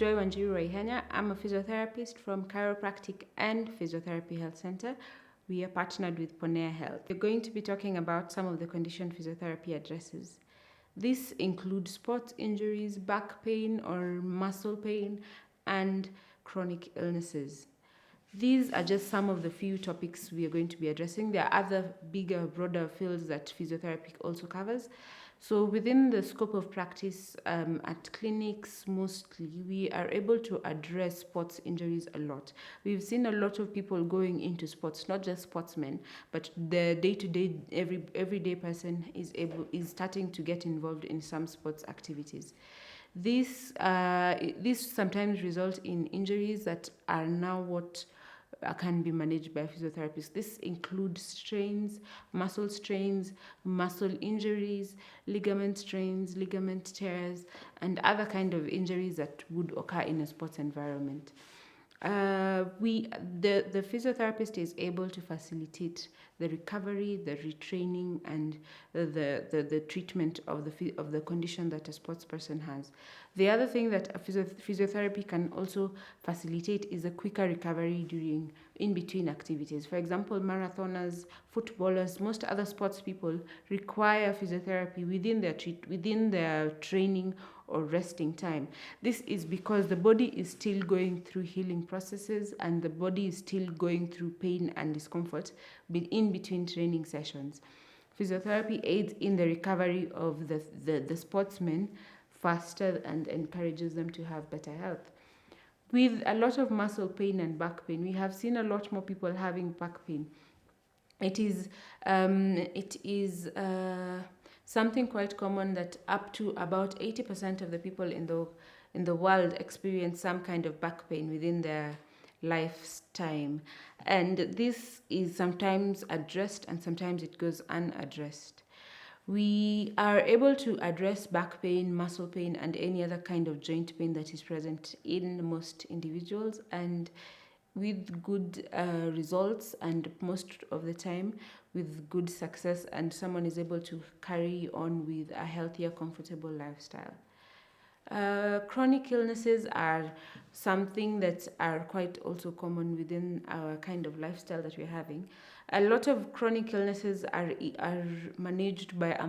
Joy Waihenya. I'm a physiotherapist from Chiropractic and Physiotherapy Health Center. We are partnered with Ponea Health. We're going to be talking about some of the conditions physiotherapy addresses. This includes sports injuries, back pain or muscle pain, and chronic illnesses. These are just some of the few topics we are going to be addressing. There are other bigger, broader fields that physiotherapy also covers. So within the scope of practice at clinics, mostly, we are able to address sports injuries a lot. We've seen a lot of people going into sports, not just sportsmen, but the day-to-day, everyday person is starting to get involved in some sports activities. This sometimes results in injuries that are now what can be managed by physiotherapists. This includes strains, muscle injuries, ligament strains, ligament tears, and other kind of injuries that would occur in a sports environment. The physiotherapist is able to facilitate the recovery, the retraining, and the treatment of the condition that a sports person has. The other thing that a physiotherapy can also facilitate is a quicker recovery in between activities. For example, marathoners, footballers, most other sports people require physiotherapy within their training or resting time. This is because the body is still going through healing processes and the body is still going through pain and discomfort in between training sessions. Physiotherapy aids in the recovery of the sportsmen faster and encourages them to have better health. With a lot of muscle pain and back pain, we have seen a lot more people having back pain. It is something quite common that up to about 80% of the people in the world experience some kind of back pain within their lifetime, and this is sometimes addressed and sometimes it goes unaddressed. We are able to address back pain, muscle pain, and any other kind of joint pain that is present in most individuals, and with good results, and most of the time with good success, and someone is able to carry on with a healthier, comfortable lifestyle. Chronic illnesses are something that are quite also common within our kind of lifestyle that we're having. A lot of chronic illnesses are managed by a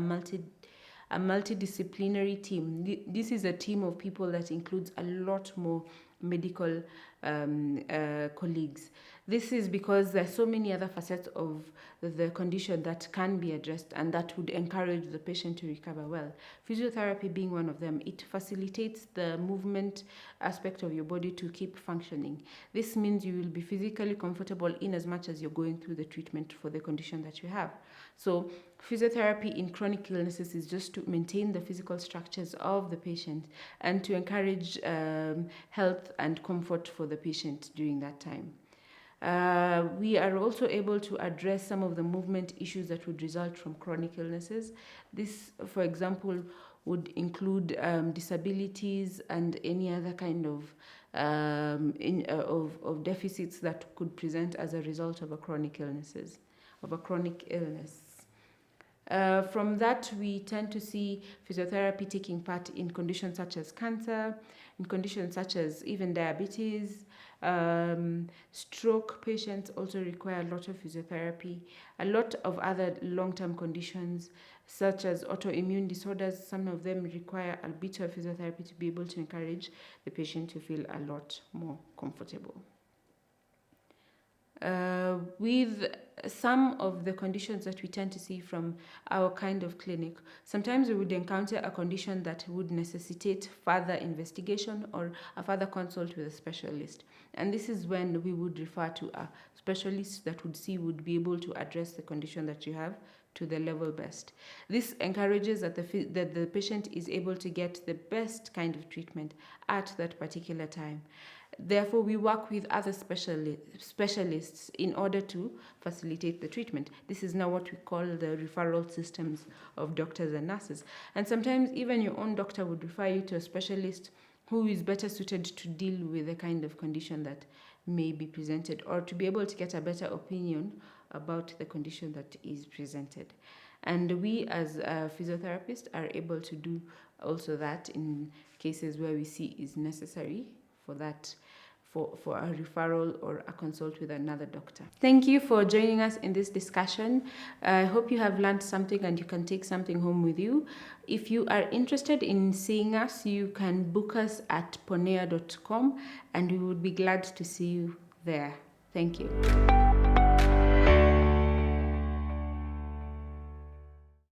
multidisciplinary team. This is a team of people that includes a lot more medical colleagues. This is because there are so many other facets of the condition that can be addressed and that would encourage the patient to recover well. Physiotherapy being one of them, it facilitates the movement aspect of your body to keep functioning. This means you will be physically comfortable in as much as you're going through the treatment for the condition that you have. So physiotherapy in chronic illnesses is just to maintain the physical structures of the patient and to encourage health and comfort for the patient during that time. We are also able to address some of the movement issues that would result from chronic illnesses. This, for example, would include disabilities and any other kind of deficits that could present as a result of a chronic illness. From that, we tend to see physiotherapy taking part in conditions such as cancer, in conditions such as even diabetes. Stroke patients also require a lot of physiotherapy. A lot of other long-term conditions such as autoimmune disorders, some of them require a bit of physiotherapy to be able to encourage the patient to feel a lot more comfortable. With some of the conditions that we tend to see from our kind of clinic, sometimes we would encounter a condition that would necessitate further investigation or a further consult with a specialist. And this is when we would refer to a specialist that would be able to address the condition that you have to the level best. This encourages that the patient is able to get the best kind of treatment at that particular time. Therefore, we work with other specialists in order to facilitate the treatment. This is now what we call the referral systems of doctors and nurses. And sometimes even your own doctor would refer you to a specialist who is better suited to deal with the kind of condition that may be presented, or to be able to get a better opinion about the condition that is presented. And we as physiotherapists are able to do also that in cases where we see is necessary for that, for a referral or a consult with another doctor. Thank you for joining us in this discussion. I hope you have learned something and you can take something home with you. If you are interested in seeing us, you can book us at ponea.com and we would be glad to see you there. Thank you.